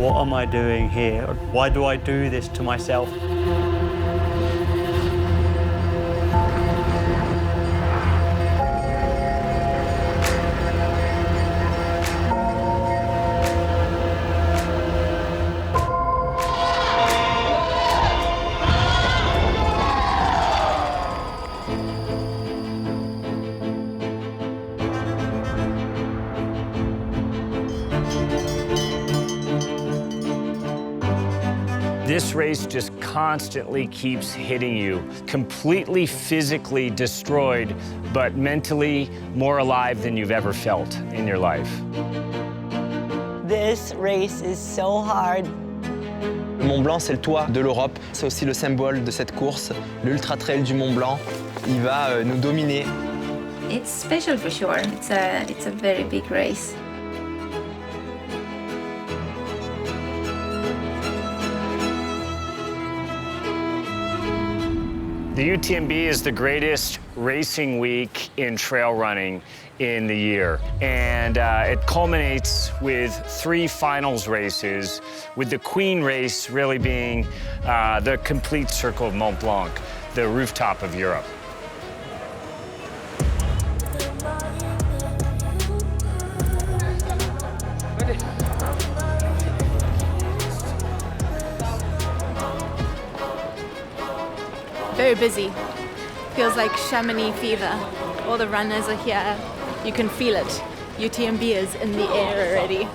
What am I doing here? Why do I do this to myself? This race just constantly keeps hitting you, completely physically destroyed, but mentally more alive than you've ever felt in your life. This race is so hard. Mont-Blanc, c'est le toit de l'Europe. C'est aussi le symbole de cette course, l'Ultra Trail du Mont-Blanc. Il va nous dominer. It's special for sure. It's a very big race. The UTMB is the greatest racing week in trail running in the year. And it culminates with 3 finals races, with the Queen race really being the complete circle of Mont-Blanc, the rooftop of Europe. Very busy. Feels like Chamonix fever. All the runners are here. You can feel it. UTMB is in the air already.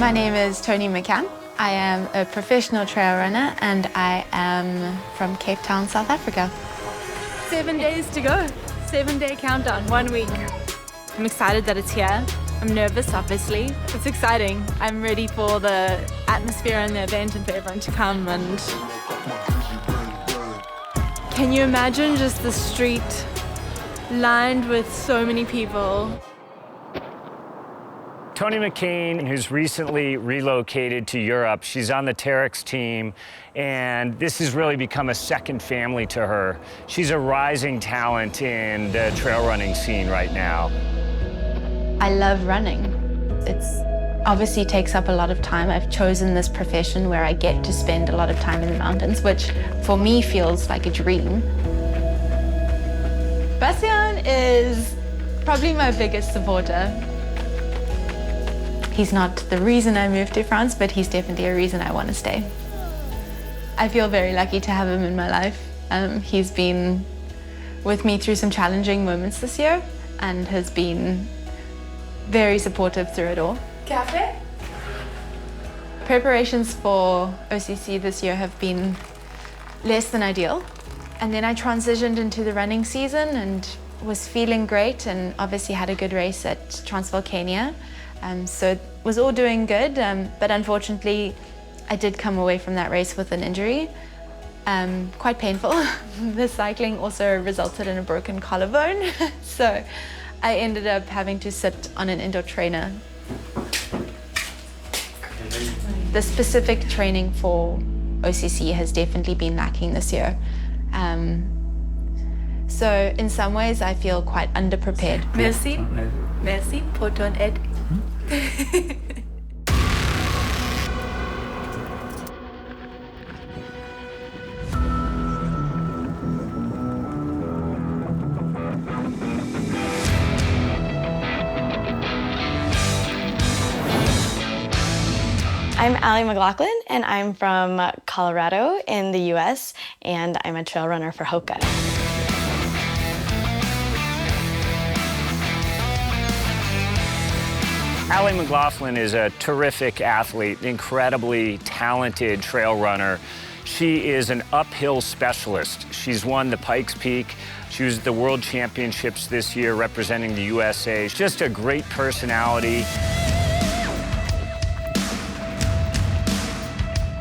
My name is Toni Mccann. I am a professional trail runner and I am from Cape Town, South Africa. 7 days to go. 7-day countdown, 1 week. I'm excited that it's here. I'm nervous, obviously. It's exciting. I'm ready for the atmosphere and the event and for everyone to come. And can you imagine just the street lined with so many people? Toni Mccann, who's recently relocated to Europe, she's on the Terex team, and this has really become a second family to her. She's a rising talent in the trail running scene right now. I love running. It's obviously takes up a lot of time. I've chosen this profession where I get to spend a lot of time in the mountains, which for me feels like a dream. Bastien is probably my biggest supporter. He's not the reason I moved to France, but he's definitely a reason I want to stay. I feel very lucky to have him in my life. He's been with me through some challenging moments this year and has been very supportive through it all. Cafe? Preparations for OCC this year have been less than ideal. And then I transitioned into the running season and was feeling great and obviously had a good race at Transvolcania. So it was all doing good, but unfortunately I did come away from that race with an injury. Quite painful. The cycling also resulted in a broken collarbone. So I ended up having to sit on an indoor trainer. The specific training for OCC has definitely been lacking this year. So in some ways I feel quite underprepared. Merci. Merci pour ton aide. I'm Allie Mclaughlin, and I'm from Colorado in the US, and I'm a trail runner for Hoka. Allie Mclaughlin is a terrific athlete, incredibly talented trail runner. She is an uphill specialist. She's won the Pikes Peak. She was at the World Championships this year representing the USA. She's just a great personality.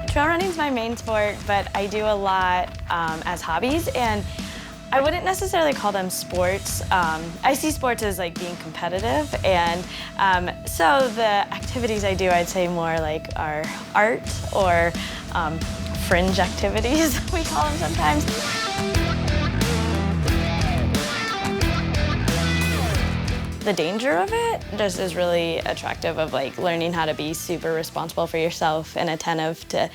Trail running is my main sport, but I do a lot as hobbies, and I wouldn't necessarily call them sports. I see sports as like being competitive, and so the activities I do, I'd say more like are art or fringe activities, we call them sometimes. the danger of it just is really attractive, of like learning how to be super responsible for yourself and attentive to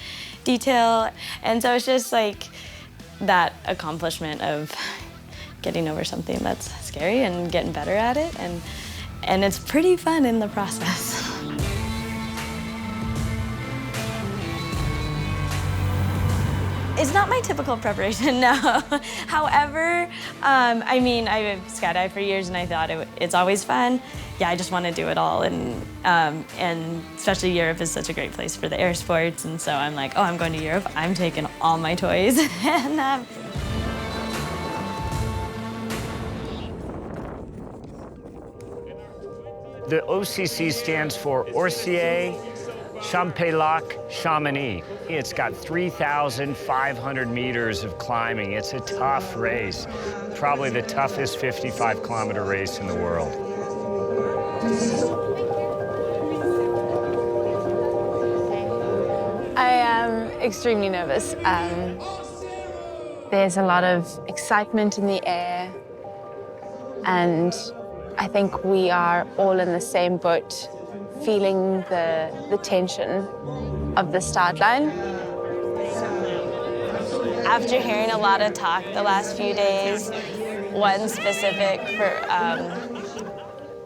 detail. And so it's just like that accomplishment of getting over something that's scary and getting better at it, and it's pretty fun in the process. It's not my typical preparation, no. However, I mean, I've skydived for years and I thought it's always fun. Yeah, I just want to do it all, and especially Europe is such a great place for the air sports, and so I'm like, oh, I'm going to Europe, I'm taking all my toys. And, the OCC stands for Orcier Champex-Lac Chamonix. It's got 3,500 meters of climbing. It's a tough race, probably the toughest 55-kilometer race in the world. I am extremely nervous. There's a lot of excitement in the air, and I think we are all in the same boat, feeling the tension of the start line. after hearing a lot of talk the last few days, one specific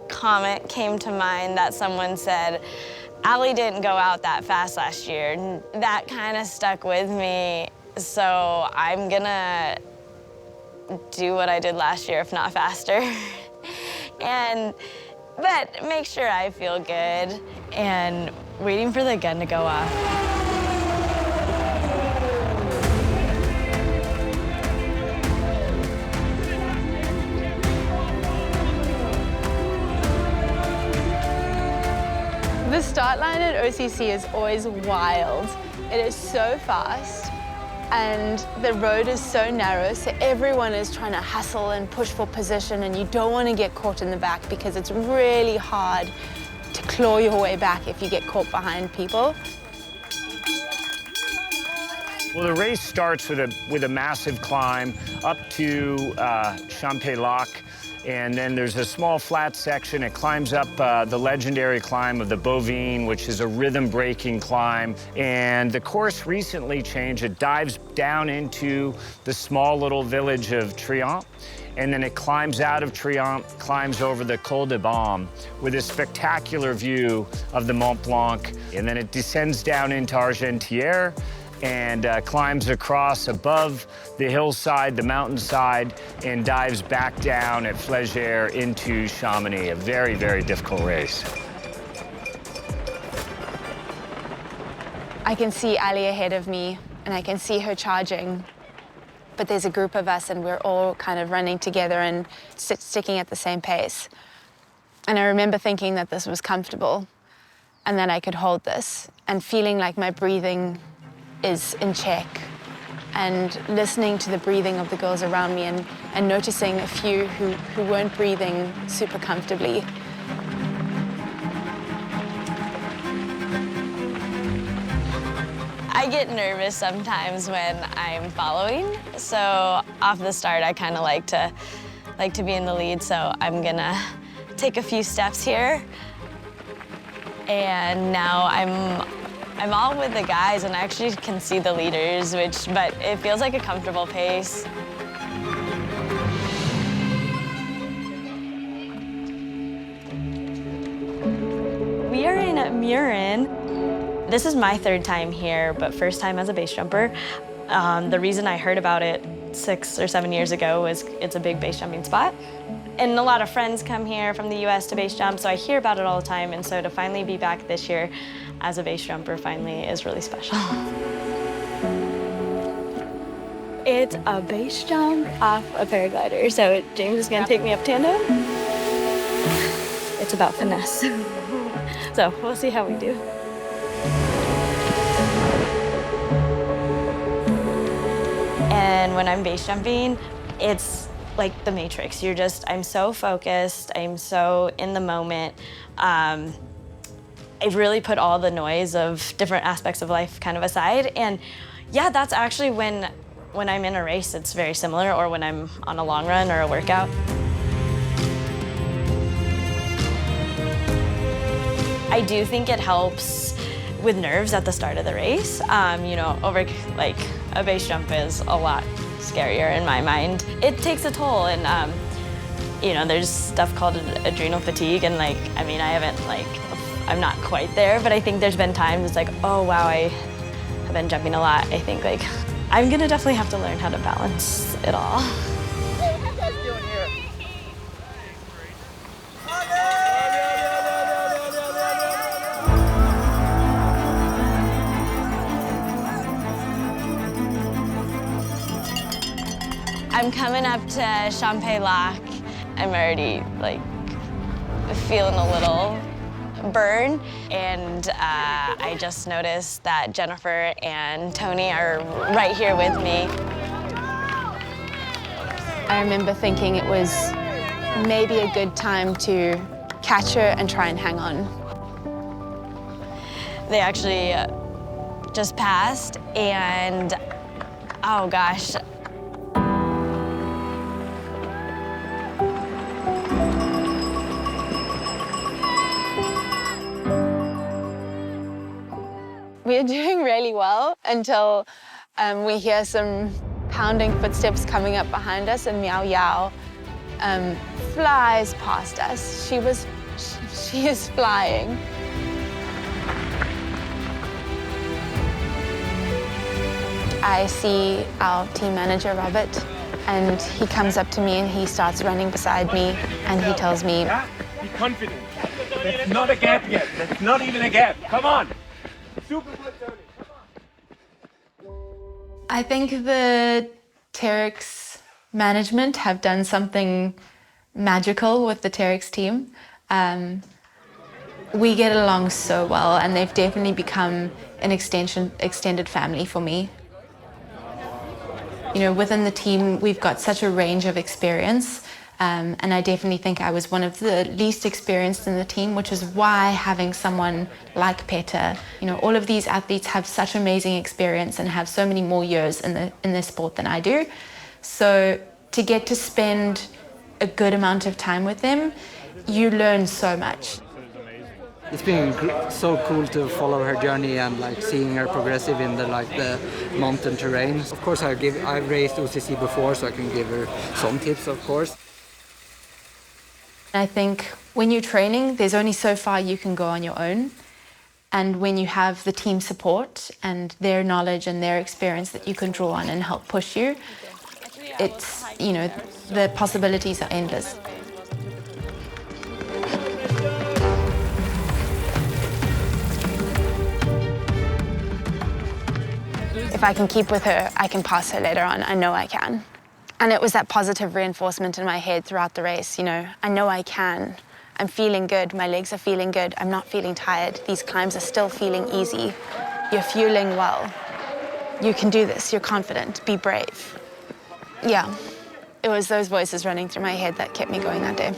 comment came to mind that someone said, Allie didn't go out that fast last year. That kind of stuck with me, so I'm gonna do what I did last year, if not faster. But make sure I feel good, and waiting for the gun to go off. The start line at OCC is always wild. It is so fast, and the road is so narrow, so everyone is trying to hustle and push for position, and you don't want to get caught in the back because it's really hard to claw your way back if you get caught behind people. Well, the race starts with a massive climb up to Champex-Lac, and then there's a small flat section. It climbs up the legendary climb of the Bovine, which is a rhythm-breaking climb. And the course recently changed. It dives down into the small little village of Triant, and then it climbs out of Triant, climbs over the Col de Baume with a spectacular view of the Mont-Blanc, and then it descends down into Argentière, and climbs across above the hillside, the mountainside, and dives back down at Flégère into Chamonix, a very, very difficult race. I can see Allie ahead of me, and I can see her charging, but there's a group of us, and we're all kind of running together and sticking at the same pace. And I remember thinking that this was comfortable, and that I could hold this, and feeling like my breathing is in check, and listening to the breathing of the girls around me, and noticing a few who weren't breathing super comfortably. I get nervous sometimes when I'm following, so off the start I kind of like to be in the lead, so I'm gonna take a few steps here, and now I'm all with the guys, and I actually can see the leaders, but it feels like a comfortable pace. We are in Murin. This is my third time here, but first time as a base jumper. The reason I heard about it 6 or 7 years ago was it's a big base jumping spot. And a lot of friends come here from the US to base jump, so I hear about it all the time, and so to finally be back this year as a base jumper finally is really special. It's a base jump off a paraglider, so James is gonna take me up tandem. It's about finesse. So we'll see how we do. And when I'm base jumping, it's like the Matrix. I'm so focused, I'm so in the moment. I've really put all the noise of different aspects of life kind of aside. And yeah, that's actually when I'm in a race, it's very similar, or when I'm on a long run or a workout. I do think it helps with nerves at the start of the race. You know, over like a base jump is a lot scarier in my mind. It takes a toll, and you know, there's stuff called adrenal fatigue, and like, I mean, I'm not quite there, but I think there's been times it's like, oh wow, I have been jumping a lot. I think like, I'm gonna definitely have to learn how to balance it all. I'm coming up to Champs-Lac. I'm already like feeling a little burn, and I just noticed that Jennifer and Toni are right here with me. I remember thinking it was maybe a good time to catch her and try and hang on. They actually just passed, and oh gosh. We're doing really well until we hear some pounding footsteps coming up behind us, and Meow Yao flies past us. She is flying. I see our team manager, Robert, and he comes up to me and he starts running beside me, and he tells me, be confident. That's not a gap yet. That's not even a gap. Come on. Super good, Toni. Come on. I think the Terex management have done something magical with the Terex team. We get along so well, and they've definitely become an extended family for me. You know, within the team, we've got such a range of experience, and I definitely think I was one of the least experienced in the team, which is why having someone like Peter, you know, all of these athletes have such amazing experience and have so many more years in the sport than I do. So to get to spend a good amount of time with them, you learn so much. It's been so cool to follow her journey and like seeing her progressive in the mountain terrain. Of course, I've raced OCC before, so I can give her some tips, of course. I think when you're training, there's only so far you can go on your own. And when you have the team support and their knowledge and their experience that you can draw on and help push you, it's, you know, the possibilities are endless. If I can keep with her, I can pass her later on. I know I can. And it was that positive reinforcement in my head throughout the race, you know, I know I can. I'm feeling good, my legs are feeling good, I'm not feeling tired. These climbs are still feeling easy. You're fueling well. You can do this, you're confident, be brave. Yeah, it was those voices running through my head that kept me going that day.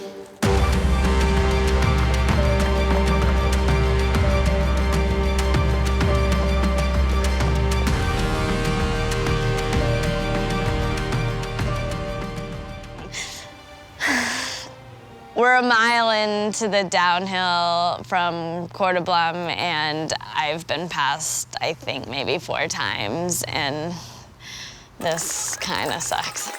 We're a mile into the downhill from Courtney, and I've been passed, I think, maybe 4 times, and this kind of sucks.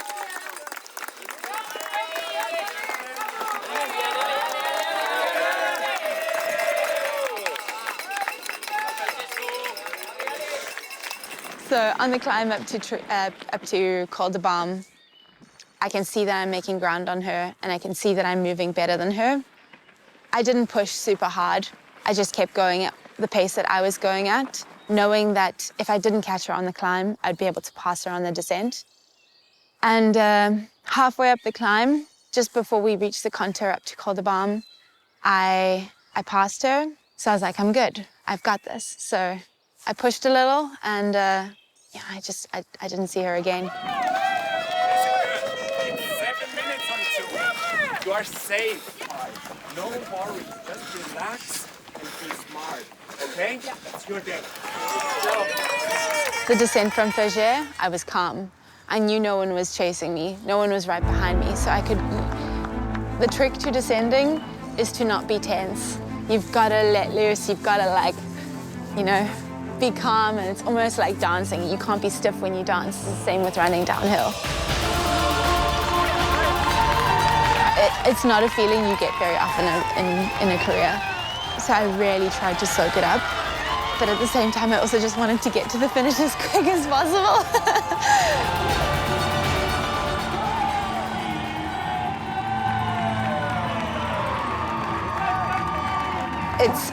So on the climb up to Courtney, I can see that I'm making ground on her, and I can see that I'm moving better than her. I didn't push super hard. I just kept going at the pace that I was going at, knowing that if I didn't catch her on the climb, I'd be able to pass her on the descent. And halfway up the climb, just before we reached the contour up to Courtney, I passed her. So I was like, I'm good, I've got this. So I pushed a little, and yeah, I didn't see her again. You are safe. No worries. Just relax and be smart. Okay? It's your day. The descent from Flagey, I was calm. I knew no one was chasing me. No one was right behind me, so I could... The trick to descending is to not be tense. You've got to let loose, you've got to like, you know, be calm, and it's almost like dancing. You can't be stiff when you dance. It's the same with running downhill. It's not a feeling you get very often in a career. So I really tried to soak it up. But at the same time, I also just wanted to get to the finish as quick as possible.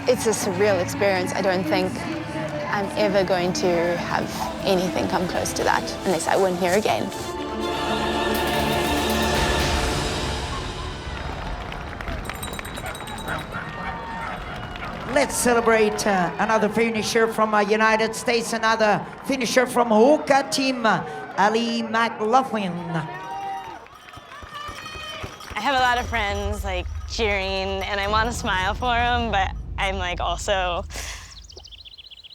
It's a surreal experience. I don't think I'm ever going to have anything come close to that unless I win here again. Let's celebrate another finisher from United States, another finisher from Hoka team, Allie Mclaughlin. I have a lot of friends like cheering, and I want to smile for them, but I'm like also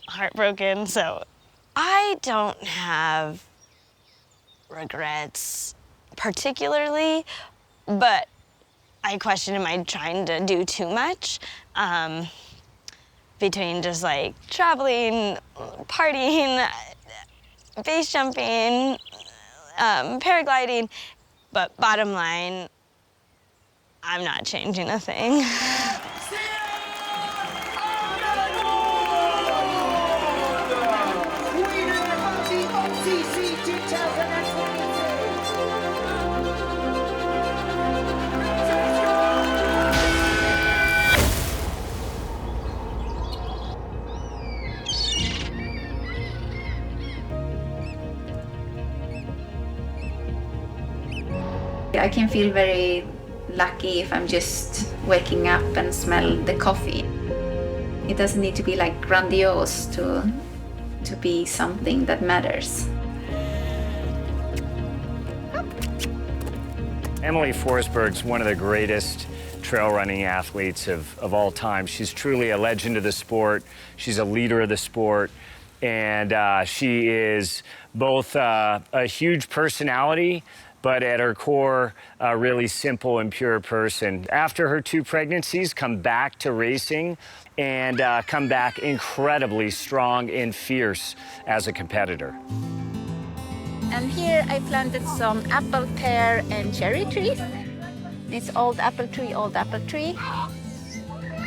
heartbroken. So I don't have regrets particularly, but I question, am I trying to do too much? Between just like traveling, partying, base jumping, paragliding, but bottom line, I'm not changing a thing. I can feel very lucky if I'm just waking up and smell the coffee. It doesn't need to be like grandiose to be something that matters. Emelie Forsberg's one of the greatest trail running athletes of all time. She's truly a legend of the sport. She's a leader of the sport. And she is both a huge personality, but at her core, a really simple and pure person. After her 2 pregnancies, come back to racing and come back incredibly strong and fierce as a competitor. And here I planted some apple, pear, and cherry trees. It's old apple tree, old apple tree.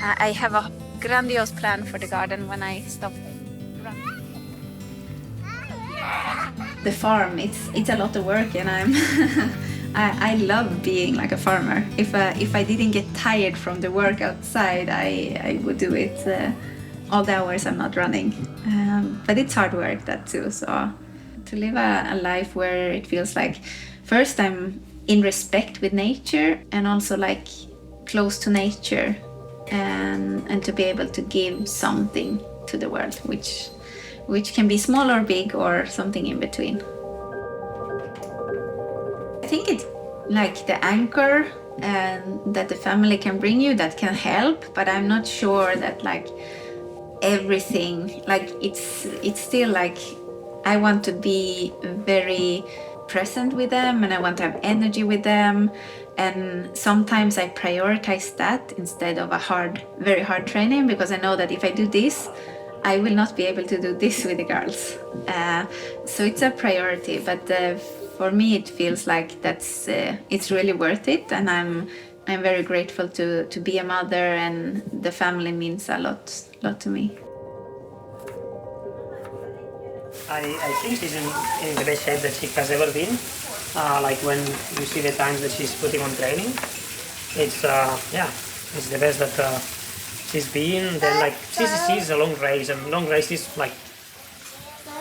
I have a grandiose plan for the garden when I stop running. The farm, it's a lot of work, and I love being like a farmer. If I didn't get tired from the work outside, I would do it all the hours I'm not running. But it's hard work, that too. So to live a life where it feels like first I'm in respect with nature and also like close to nature, and to be able to give something to the world, which can be small or big or something in between. I think it's like the anchor and that the family can bring you that can help, but I'm not sure that like everything, like it's still like I want to be very present with them and I want to have energy with them, and sometimes I prioritize that instead of a very hard training, because I know that if I do this, I will not be able to do this with the girls. So it's a priority, but for me it feels like it's really worth it, and I'm very grateful to be a mother, and the family means a lot to me. I think she's in the best shape that she has ever been. Like when you see the times that she's putting on training, it's the best that she's been. Then like CCC is a long race, and long race is like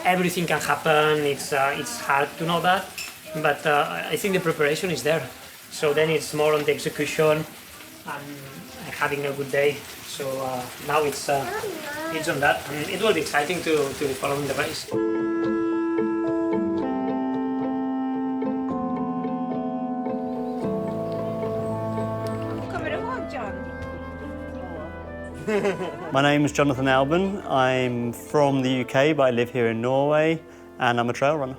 everything can happen. It's hard to know that, but I think the preparation is there. So then it's more on the execution and having a good day. So now it's on that, and it will be exciting to be following the race. My name is Jonathan Albon. I'm from the UK, but I live here in Norway, and I'm a trail runner.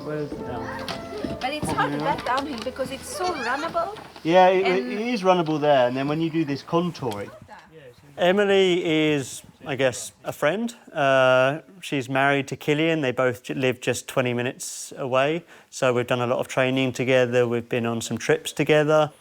Where's it down? But it's hard that downhill because it's so runnable. Yeah, it is runnable there, and then when you do this contouring. Emelie is, I guess, a friend. She's married to Killian. They both live just 20 minutes away. So we've done a lot of training together. We've been on some trips together.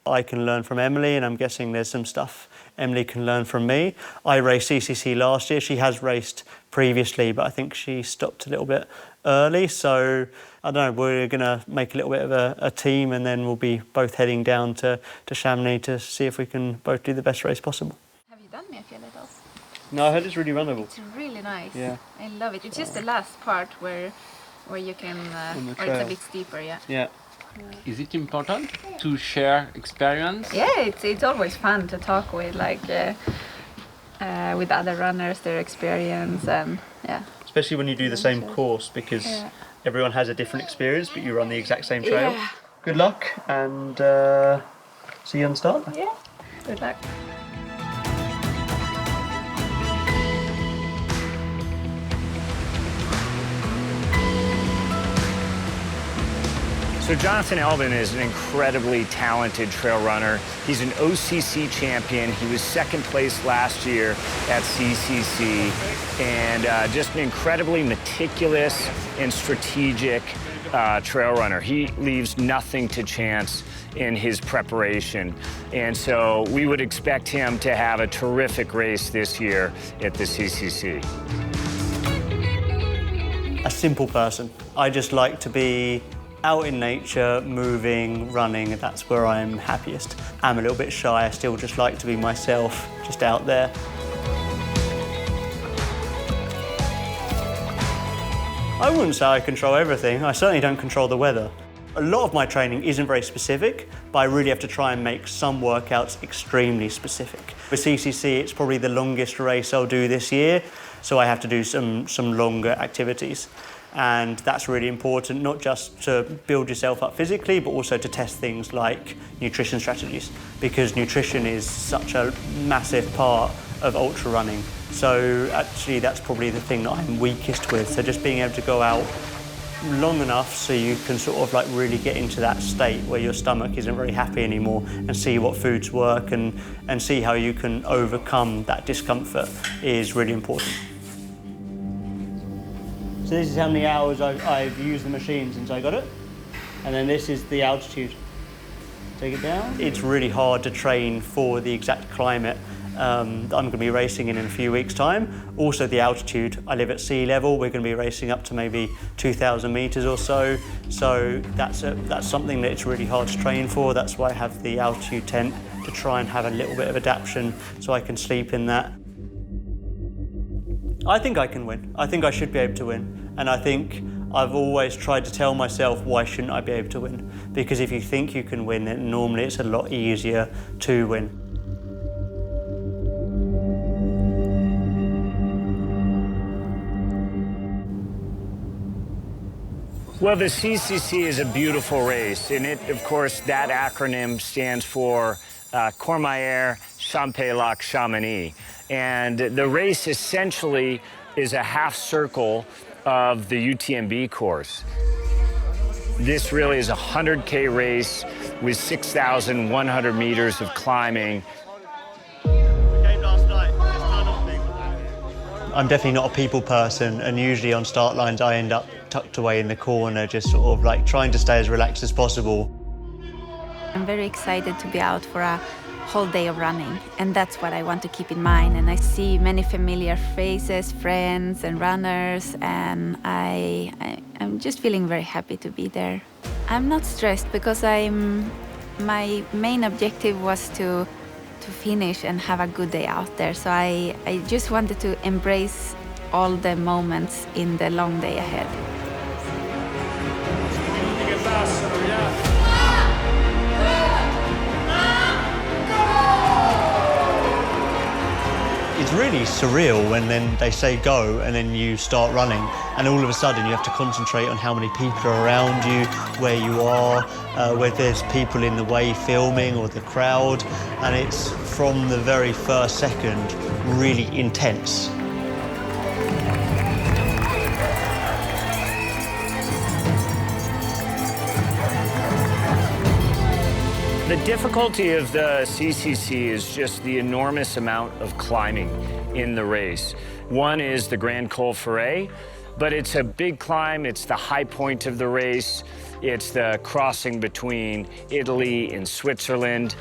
I can learn from Emelie, and I'm guessing there's some stuff Emelie can learn from me. I raced CCC last year. She has raced previously, but I think she stopped a little bit early. So, I don't know, we're going to make a little bit of a team, and then we'll be both heading down to Chamonix to see if we can both do the best race possible. Have you done Mathieu Little? No, I heard it's really runnable. It's really nice. Yeah. I love it. It's just the last part where you can, where it's a bit steeper, yeah. Yeah. Is it important to share experience? Yeah, it's always fun to talk with with other runners, their experience, and yeah. Especially when you do the same course, because everyone has a different experience, but you run the exact same trail. Yeah. Good luck, and see you on the start. Yeah, good luck. So Jonathan Albon is an incredibly talented trail runner. He's an OCC champion. He was second place last year at CCC, and just an incredibly meticulous and strategic trail runner. He leaves nothing to chance in his preparation. And so we would expect him to have a terrific race this year at the CCC. A simple person. I just like to be out in nature, moving, running. That's where I'm happiest. I'm a little bit shy. I still just like to be myself, just out there. I wouldn't say I control everything. I certainly don't control the weather. A lot of my training isn't very specific, but I really have to try and make some workouts extremely specific. With CCC, it's probably the longest race I'll do this year, so I have to do some longer activities. And that's really important, not just to build yourself up physically, but also to test things like nutrition strategies, because nutrition is such a massive part of ultra running. So actually that's probably the thing that I'm weakest with. So just being able to go out long enough so you can sort of like really get into that state where your stomach isn't very happy anymore, and see what foods work and see how you can overcome that discomfort is really important. So this is how many hours I've used the machine since I got it. And then this is the altitude. Take it down. It's really hard to train for the exact climate that I'm going to be racing in a few weeks' time. Also the altitude. I live at sea level. We're going to be racing up to maybe 2,000 meters or so. So that's something that it's really hard to train for. That's why I have the altitude tent, to try and have a little bit of adaptation so I can sleep in that. I think I can win. I think I should be able to win. And I think I've always tried to tell myself, why shouldn't I be able to win? Because if you think you can win, then normally it's a lot easier to win. Well, the CCC is a beautiful race, and it, of course, that acronym stands for Courmayeur Champex Chamonix. And the race essentially is a half circle of the UTMB course. This really is a 100K race with 6,100 meters of climbing. I'm definitely not a people person, and usually on start lines I end up tucked away in the corner, just sort of like trying to stay as relaxed as possible. I'm very excited to be out for a whole day of running, and that's what I want to keep in mind. And I see many familiar faces, friends and runners, and I'm just feeling very happy to be there. I'm not stressed because my main objective was to finish and have a good day out there. So I just wanted to embrace all the moments in the long day ahead. It's really surreal when then they say go and then you start running, and all of a sudden you have to concentrate on how many people are around you, where you are, whether there's people in the way filming or the crowd, and it's from the very first second really intense. The difficulty of the CCC is just the enormous amount of climbing in the race. One is the Grand Col Ferret, but it's a big climb. It's the high point of the race. It's the crossing between Italy and Switzerland.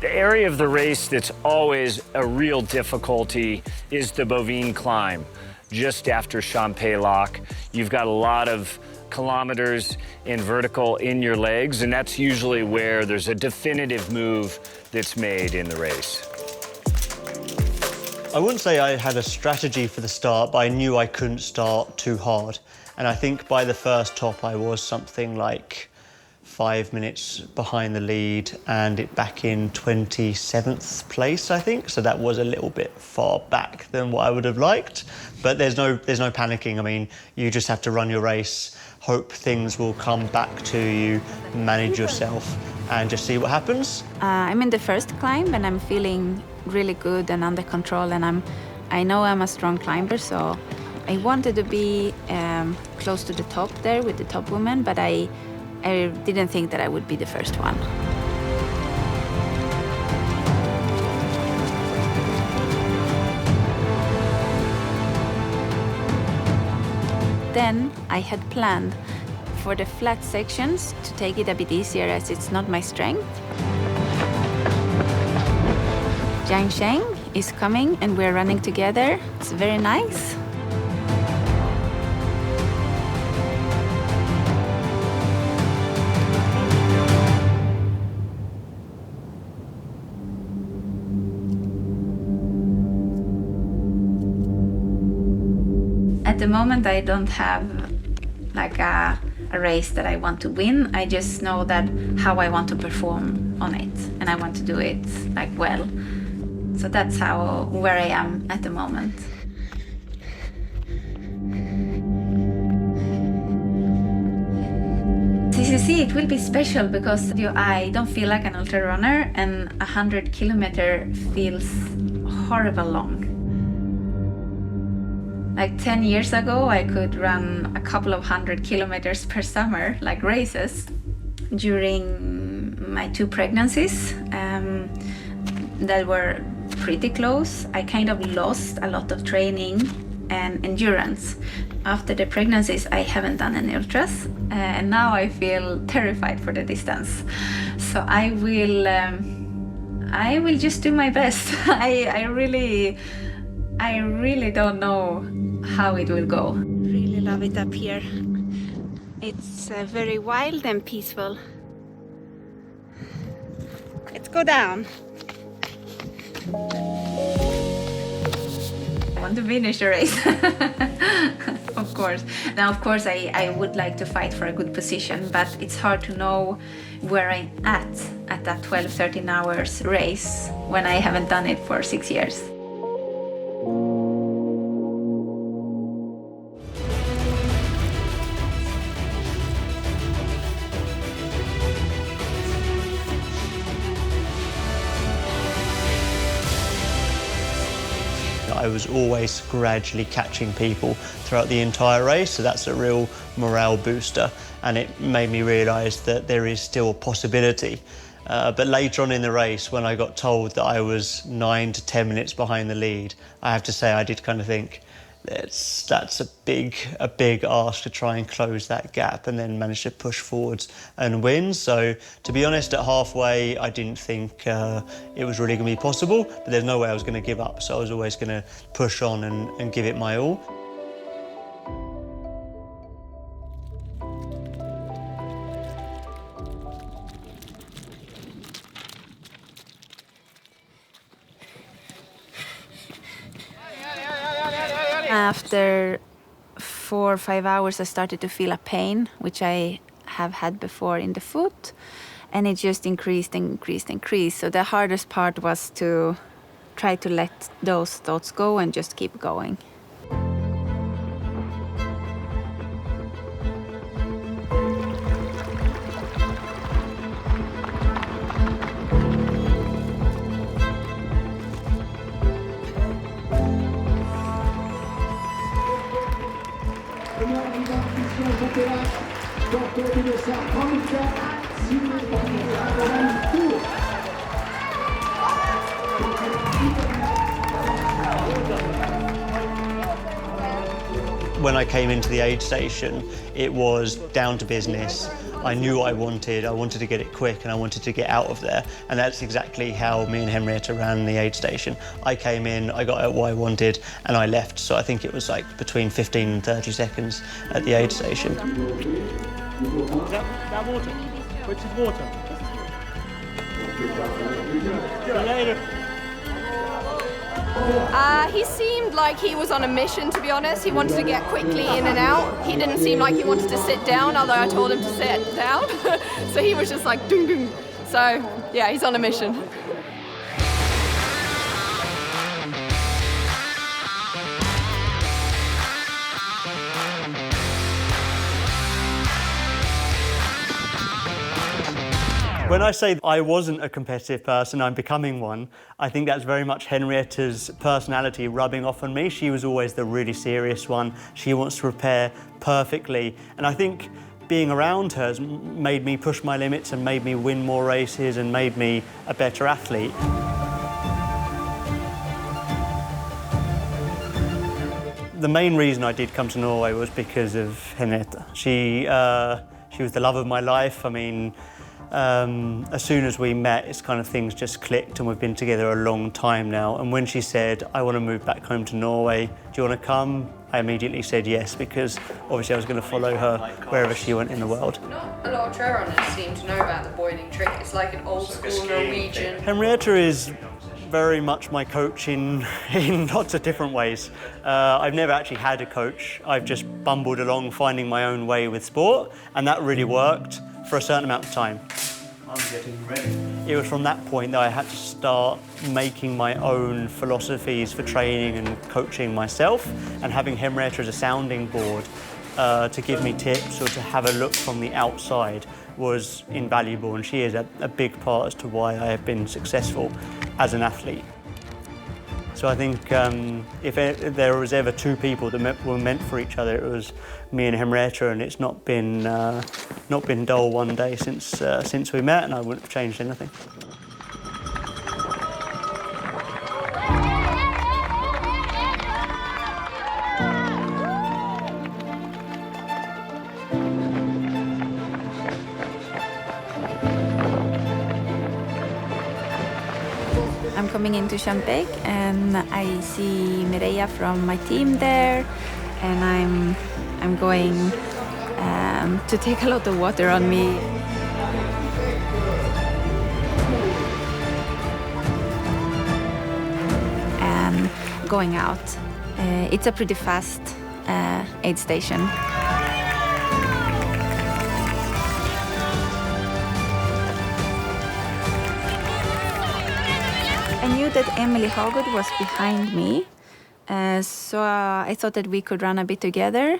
The area of the race that's always a real difficulty is the Bovine climb. Just after Champé-Lac, you've got a lot of kilometers in vertical in your legs, and that's usually where there's a definitive move that's made in the race. I wouldn't say I had a strategy for the start, but I knew I couldn't start too hard. And I think by the first top, I was something like 5 minutes behind the lead and it back in 27th place, I think. So that was a little bit far back than what I would have liked. But there's no panicking. I mean, you just have to run your race, hope things will come back to you, manage yourself, and just see what happens. I'm in the first climb and I'm feeling really good and under control, and I know I'm a strong climber, so I wanted to be close to the top there with the top women, but I didn't think that I would be the first one. Then I had planned for the flat sections to take it a bit easier as it's not my strength. Jiang Sheng is coming and we're running together. It's very nice. At the moment, I don't have like a race that I want to win. I just know that how I want to perform on it, and I want to do it like well. So that's where I am at the moment. CCC, it will be special because I don't feel like an ultra runner, and 100 kilometers feels horrible long. Like 10 years ago, I could run a couple of 100 kilometers per summer, like races. During my 2 pregnancies that were pretty close, I kind of lost a lot of training and endurance. After the pregnancies, I haven't done any ultras, and now I feel terrified for the distance. So I will just do my best. I really don't know how it will go. Really love it up here. It's very wild and peaceful. Let's go down. I want to finish the race. Of course. Now, of course, I would like to fight for a good position, but it's hard to know where I'm at that 12-13 hours race when I haven't done it for 6 years. I was always gradually catching people throughout the entire race, so that's a real morale booster, and it made me realise that there is still a possibility. But later on in the race, when I got told that I was 9 to 10 minutes behind the lead, I have to say I did kind of think that's a big ask to try and close that gap and then manage to push forwards and win. So to be honest, at halfway, I didn't think it was really going to be possible, but there's no way I was going to give up. So I was always going to push on and give it my all. After 4 or 5 hours, I started to feel a pain, which I have had before in the foot, and it just increased. So the hardest part was to try to let those thoughts go and just keep going. Toni Mccann When I came into the aid station, it was down to business. I knew what I wanted to get it quick and I wanted to get out of there. And that's exactly how me and Henrietta ran the aid station. I came in, I got out what I wanted and I left. So I think it was like between 15 and 30 seconds at the aid station. Is that water? Which is water? See you later. He seemed like he was on a mission, to be honest. He wanted to get quickly in and out. He didn't seem like he wanted to sit down, although I told him to sit down. So he was just like, ding, ding. So, yeah, he's on a mission. When I say I wasn't a competitive person, I'm becoming one, I think that's very much Henrietta's personality rubbing off on me. She was always the really serious one. She wants to prepare perfectly. And I think being around her has made me push my limits and made me win more races and made me a better athlete. The main reason I did come to Norway was because of Henrietta. She was the love of my life. I mean, as soon as we met, it's kind of things just clicked and we've been together a long time now. And when she said, I want to move back home to Norway, do you want to come? I immediately said yes, because obviously I was going to follow her wherever she went in the world. Not a lot of trail runners seem to know about the boiling trick. It's like an old school Norwegian. Henrietta is very much my coach in lots of different ways. I've never actually had a coach. I've just bumbled along finding my own way with sport, and that really worked for a certain amount of time. I'm getting ready. It was from that point that I had to start making my own philosophies for training and coaching myself, and having Henrietta as a sounding board to give me tips or to have a look from the outside was invaluable, and she is a big part as to why I have been successful as an athlete. So I think if there was ever two people that were meant for each other, it was me and Henrietta, and it's not been dull one day since we met, and I wouldn't have changed anything. I'm coming into Champeg and I see Mireia from my team there, and I'm going to take a lot of water on me. And going out. It's a pretty fast aid station. I knew that Emelie was behind me, so I thought that we could run a bit together.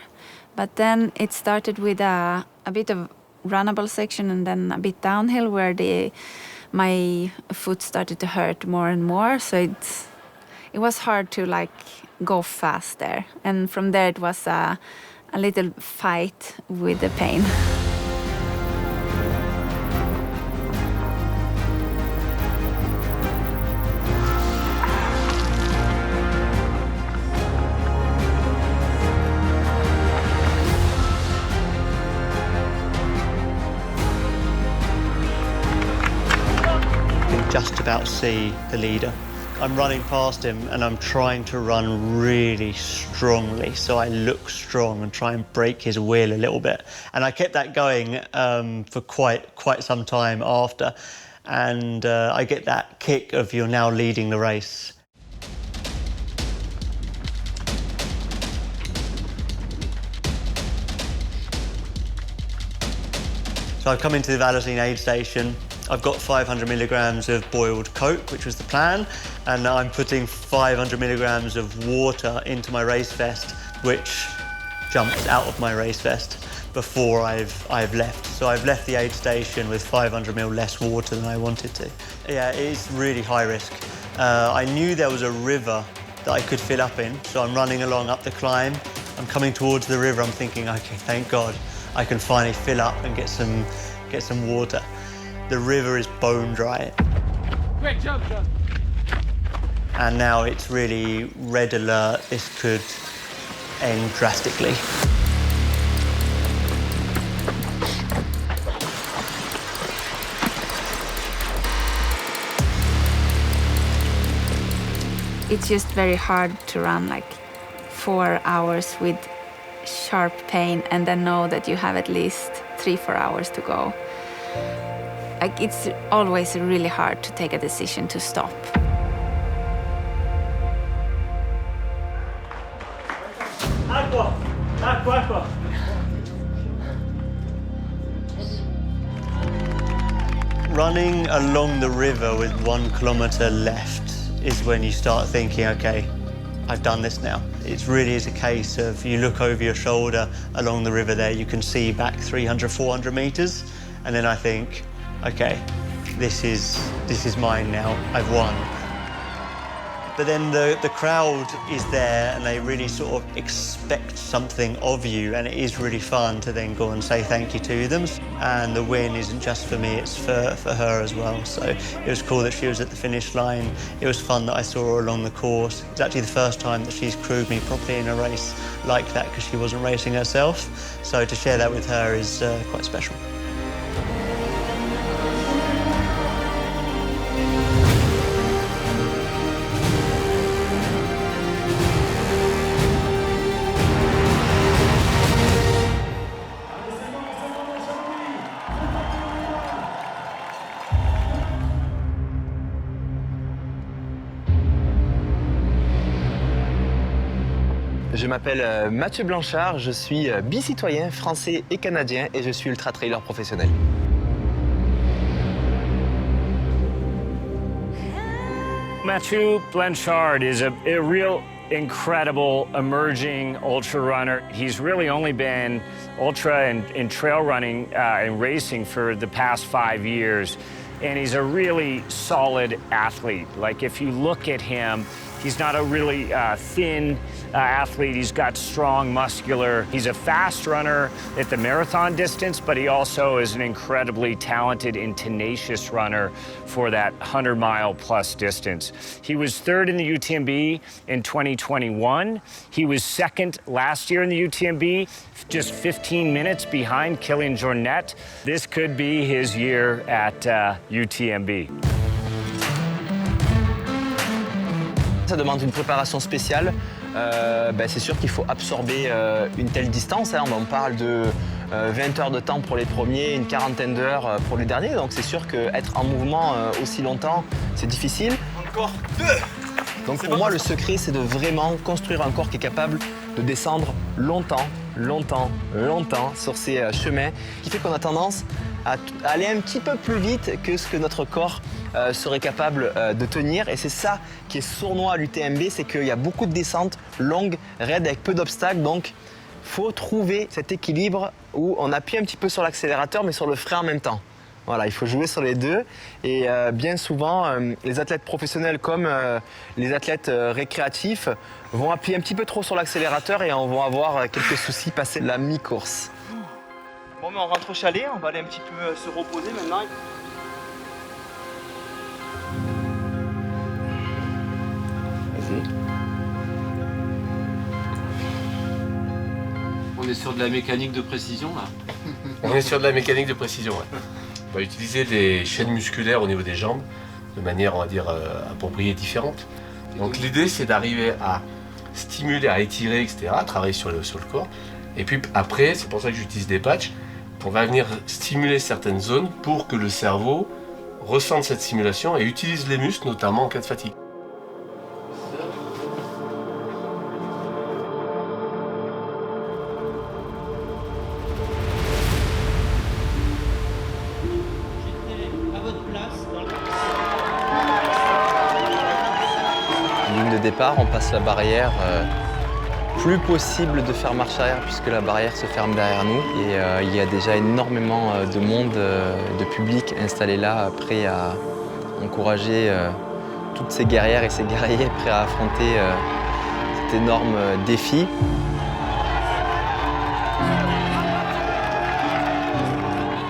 But then it started with a bit of runnable section and then a bit downhill where my foot started to hurt more and more. So it was hard to like go fast there. And from there it was a little fight with the pain. Just about see the leader. I'm running past him and I'm trying to run really strongly so I look strong and try and break his wheel a little bit. And I kept that going for quite some time after, and I get that kick of you're now leading the race. So I've come into the Valocine aid station. I've got 500 milligrams of boiled Coke, which was the plan, and I'm putting 500 milligrams of water into my race vest, which jumps out of my race vest before I've left. So I've left the aid station with 500 ml less water than I wanted to. Yeah, it's really high risk. I knew there was a river that I could fill up in, so I'm running along up the climb. I'm coming towards the river, I'm thinking, okay, thank God, I can finally fill up and get some get some water. The river is bone dry. Great job, John. And now it's really red alert. This could end drastically. It's just very hard to run like 4 hours with sharp pain and then know that you have at least 3-4 hours to go. Like, it's always really hard to take a decision to stop. Aqua! Aqua, aqua! Running along the river with 1 kilometre left is when you start thinking, okay, I've done this now. It really is a case of you look over your shoulder along the river there, you can see back 300, 400 metres, and then I think, okay, this is mine now, I've won. But then the crowd is there and they really sort of expect something of you, and it is really fun to then go and say thank you to them. And the win isn't just for me, it's for her as well. So it was cool that she was at the finish line. It was fun that I saw her along the course. It's actually the first time that she's crewed me properly in a race like that because she wasn't racing herself. So to share that with her is quite special. Je m'appelle Mathieu Blanchard, je suis bicitoyen français et canadien et je suis ultra-trailer professionnel. Mathieu Blanchard is a real incredible emerging ultra runner. He's really only been ultra and trail running and racing for the past 5 years. And he's a really solid athlete. Like, if you look at him, he's not a really thin athlete. He's got strong, muscular. He's a fast runner at the marathon distance, but he also is an incredibly talented and tenacious runner for that 100-mile plus distance. He was 3rd in the UTMB in 2021. He was 2nd last year in the UTMB, just 15 minutes behind Kilian Jornet. This could be his year at UTMB. Ça demande une préparation spéciale. C'est sûr qu'il faut absorber une telle distance. Hein. On parle de 20 heures de temps pour les premiers, une quarantaine d'heures pour les derniers. Donc c'est sûr qu'être en mouvement aussi longtemps, c'est difficile. Encore 2. Donc pour moi, le secret, c'est de vraiment construire un corps qui est capable de descendre longtemps, longtemps, longtemps sur ces chemins, qui fait qu'on a tendance à aller un petit peu plus vite que ce que notre corps serait capable de tenir. Et c'est ça qui est sournois à l'UTMB, c'est qu'il y a beaucoup de descentes longues, raides, avec peu d'obstacles. Donc, il faut trouver cet équilibre où on appuie un petit peu sur l'accélérateur, mais sur le frein en même temps. Voilà, il faut jouer sur les deux. Et bien souvent, les athlètes professionnels comme les athlètes récréatifs vont appuyer un petit peu trop sur l'accélérateur et on va avoir quelques soucis passer la mi-course. Bon, mais on rentre au chalet, on va aller un petit peu se reposer maintenant. Vas-y. On est sur de la mécanique de précision là. On est sur de la mécanique de précision, ouais. On va utiliser des chaînes musculaires au niveau des jambes de manière, on va dire, appropriée et différente. Donc l'idée, c'est d'arriver à stimuler, à étirer, etc., à travailler sur le corps. Et puis après, c'est pour ça que j'utilise des patchs. On va venir stimuler certaines zones pour que le cerveau ressente cette stimulation et utilise les muscles, notamment en cas de fatigue. Ligne de départ, on passe la barrière. Plus possible de faire marche arrière puisque la barrière se ferme derrière nous et il y a déjà énormément de monde, de public installé là, prêt à encourager toutes ces guerrières et ces guerriers prêts à affronter cet énorme défi.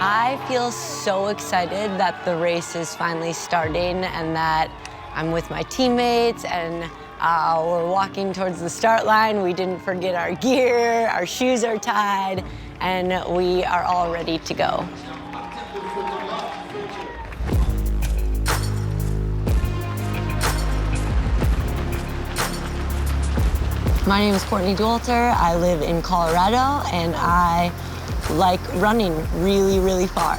I feel so excited that the race is finally starting and that I'm with my teammates and we're walking towards the start line. We didn't forget our gear, our shoes are tied, and we are all ready to go. My name is Courtney Dauwalter. I live in Colorado, and I like running really, really far.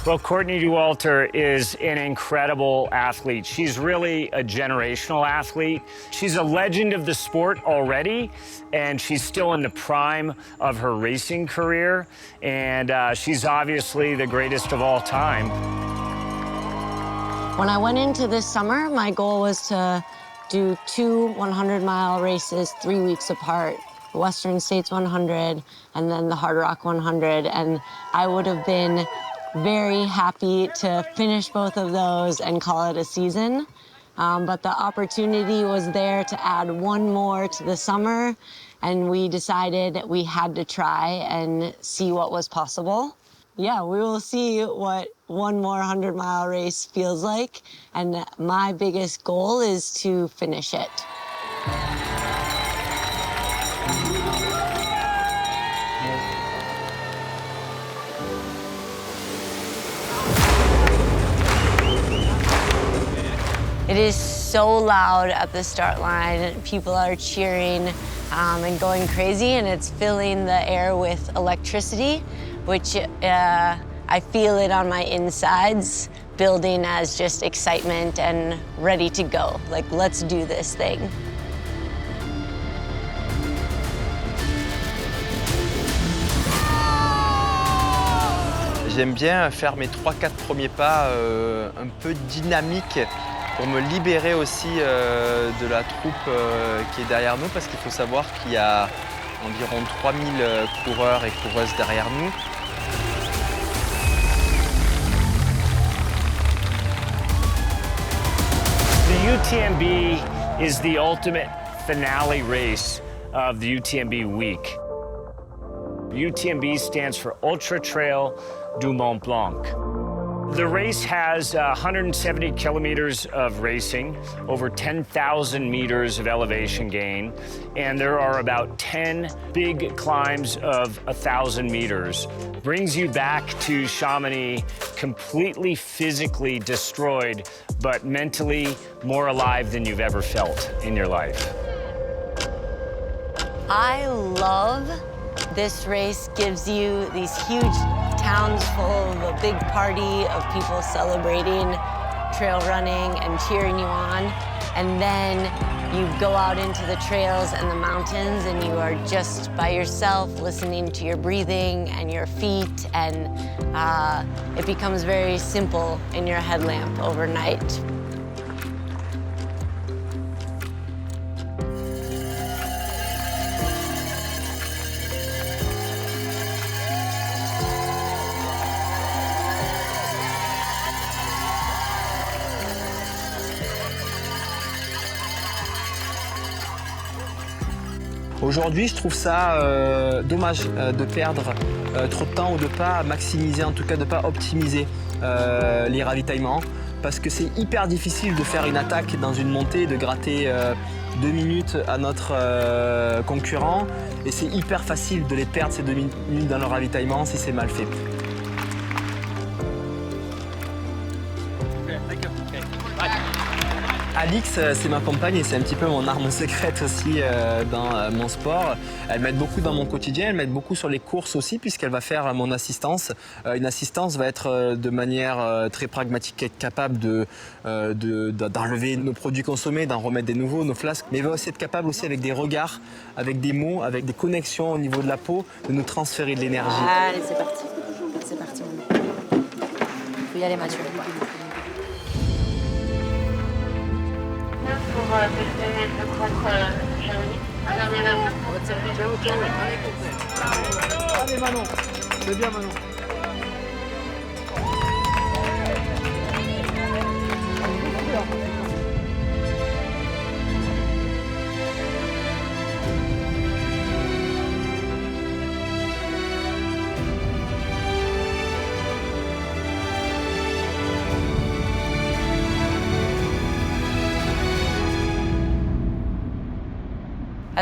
Well, Courtney Dauwalter is an incredible athlete. She's really a generational athlete. She's a legend of the sport already, and she's still in the prime of her racing career, and she's obviously the greatest of all time. When I went into this summer, my goal was to do 2 100-mile races 3 weeks apart. The Western States 100 and then the Hard Rock 100, and I would have been very happy to finish both of those and call it a season. But the opportunity was there to add one more to the summer, and we decided we had to try and see what was possible. Yeah, we will see what one more 100-mile race feels like, and my biggest goal is to finish it. It is so loud at the start line. People are cheering and going crazy, and it's filling the air with electricity, which I feel it on my insides, building as just excitement and ready to go. Like, let's do this thing. J'aime bien faire mes 3-4 premiers pas un peu dynamiques pour me libérer aussi de la troupe qui est derrière nous, parce qu'il faut savoir qu'il y a environ 3000 coureurs et coureuses derrière nous. The UTMB is the ultimate finale race of the UTMB week. UTMB stands for Ultra Trail du Mont-Blanc. The race has 170 kilometers of racing, over 10,000 meters of elevation gain, and there are about 10 big climbs of 1,000 meters. Brings you back to Chamonix completely physically destroyed, but mentally more alive than you've ever felt in your life. I love this race. Gives you these huge towns full of a big party of people celebrating trail running and cheering you on. And then you go out into the trails and the mountains and you are just by yourself listening to your breathing and your feet, and it becomes very simple in your headlamp overnight. Aujourd'hui, je trouve ça dommage de perdre trop de temps ou de ne pas maximiser, en tout cas de ne pas optimiser les ravitaillements, parce que c'est hyper difficile de faire une attaque dans une montée, de gratter 2 minutes à notre concurrent, et c'est hyper facile de les perdre ces 2 minutes dans le ravitaillement si c'est mal fait. Alix, c'est ma compagne et c'est un petit peu mon arme secrète aussi dans mon sport. Elle m'aide beaucoup dans mon quotidien, elle m'aide beaucoup sur les courses aussi, puisqu'elle va faire mon assistance. Une assistance va être de manière très pragmatique, être capable d'enlever nos produits consommés, d'en remettre des nouveaux, nos flasques, mais elle va aussi être capable aussi avec des regards, avec des mots, avec des connexions au niveau de la peau, de nous transférer de l'énergie. Allez, c'est parti. C'est parti. Faut y aller, Mathieu. Allez Manon, c'est bien Manon.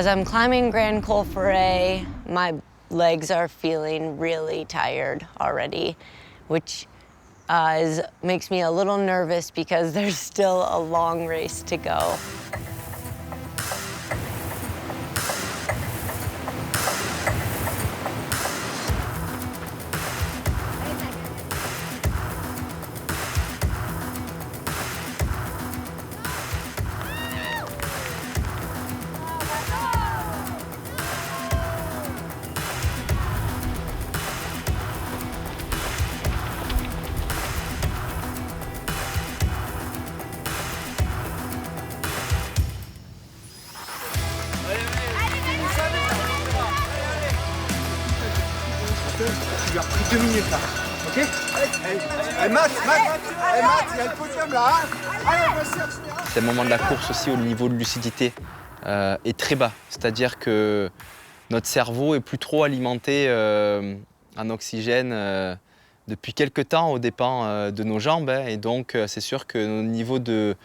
As I'm climbing Grand Col Ferret, my legs are feeling really tired already, which makes me a little nervous because there's still a long race to go. Tu lui as repris 2 minutes là, ok? Allez, Matt, il y a le podium là, hein? Allez, on va chercher. C'est le moment de la course aussi où le niveau de lucidité est très bas. C'est-à-dire que notre cerveau est plus trop alimenté en oxygène depuis quelques temps aux dépens de nos jambes. Hein, et donc, c'est sûr que notre niveau de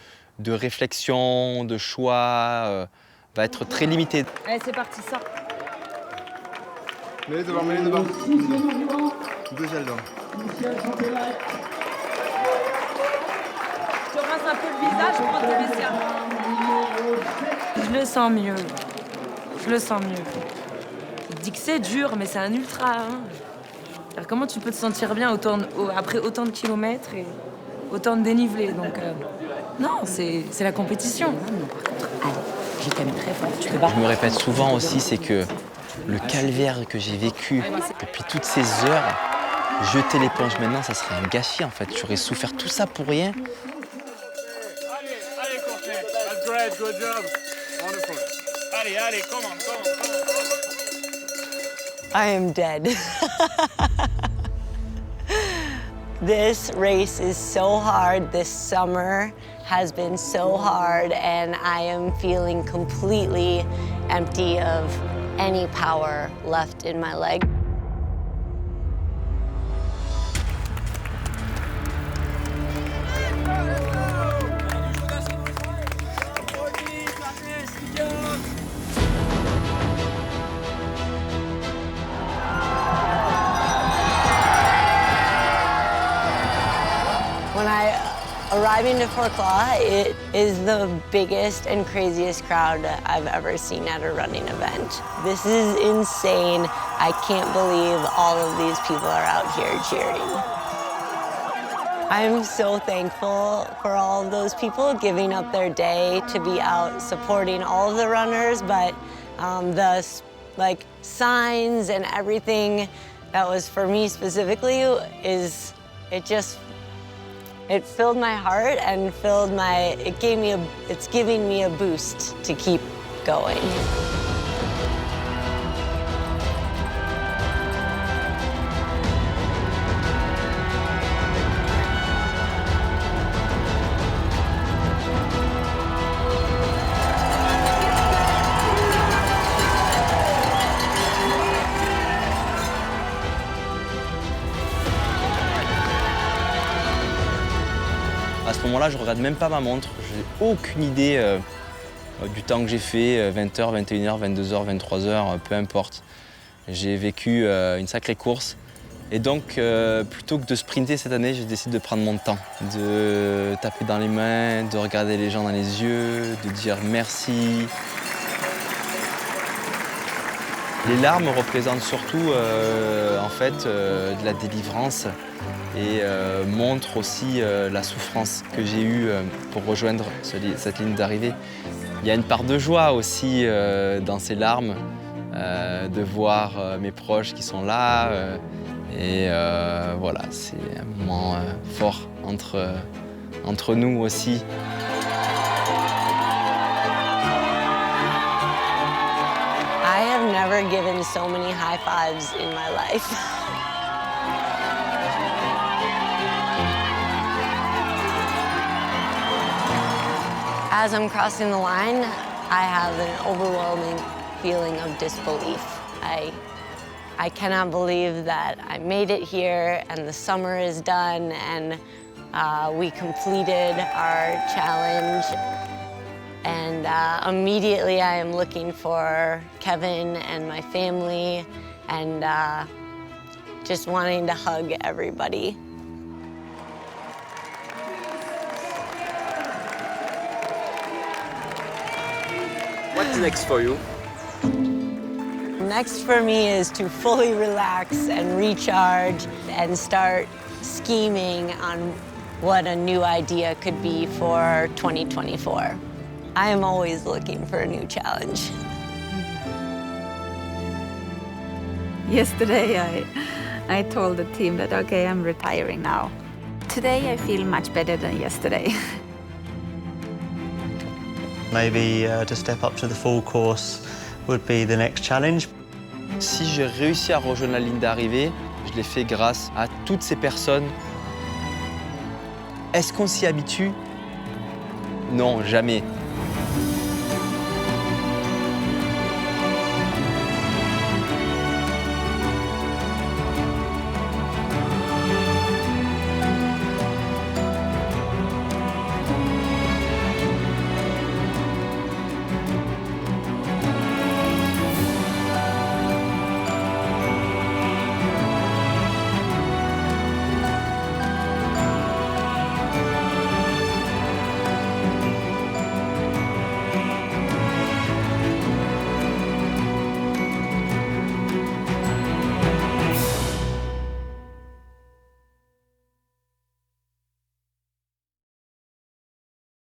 réflexion, de choix va être très limité. Allez, c'est parti, ça. Mets-les devant. Deux gels d'or. Je te rince un peu le visage, prends tes vestiaires. Je le sens mieux. Il dit que c'est dur, mais c'est un ultra. Hein. Alors, comment tu peux te sentir bien après autant de kilomètres et autant de dénivelé? Donc, non, c'est la compétition. Par contre, allez, je t'aime très fort. Tu peux pas. Je me répète souvent aussi, c'est que le calvaire que j'ai vécu depuis toutes ces heures, jeter l'éponge maintenant, ça serait un gâchis en fait. J'aurais souffert tout ça pour rien. Allez, Courtney. That's great, good job. Wonderful. Allez, come on. I am dead. This race is so hard. This summer has been so hard, and I am feeling completely empty of any power left in my leg. When I arrive into Courtney, it is the biggest and craziest crowd I've ever seen at a running event. This is insane. I can't believe all of these people are out here cheering. I'm so thankful for all of those people giving up their day to be out supporting all of the runners, but the signs and everything that was for me specifically it filled my heart and it's giving me a boost to keep going. À ce moment-là, je ne regarde même pas ma montre. Je n'ai aucune idée du temps que j'ai fait, 20h, 21h, 22h, 23h, peu importe. J'ai vécu une sacrée course. Et donc, plutôt que de sprinter cette année, j'ai décidé de prendre mon temps, de taper dans les mains, de regarder les gens dans les yeux, de dire merci. Les larmes représentent surtout de la délivrance et montrent aussi la souffrance que j'ai eue pour rejoindre cette ligne d'arrivée. Il y a une part de joie aussi dans ces larmes, de voir mes proches qui sont là. Voilà, c'est un moment fort entre nous aussi. I have never given so many high fives in my life. As I'm crossing the line, I have an overwhelming feeling of disbelief. I cannot believe that I made it here and the summer is done and we completed our challenge. And immediately I am looking for Kevin and my family and just wanting to hug everybody. What's next for you? Next for me is to fully relax and recharge and start scheming on what a new idea could be for 2024. I am always looking for a new challenge. Yesterday I told the team that, okay, I'm retiring now. Today I feel much better than yesterday. Maybe to step up to the full course would be the next challenge. Si j'ai réussi à rejoindre la ligne d'arrivée, je l'ai fait grâce à toutes ces personnes. Est-ce qu'on s'y habitue? Non, jamais.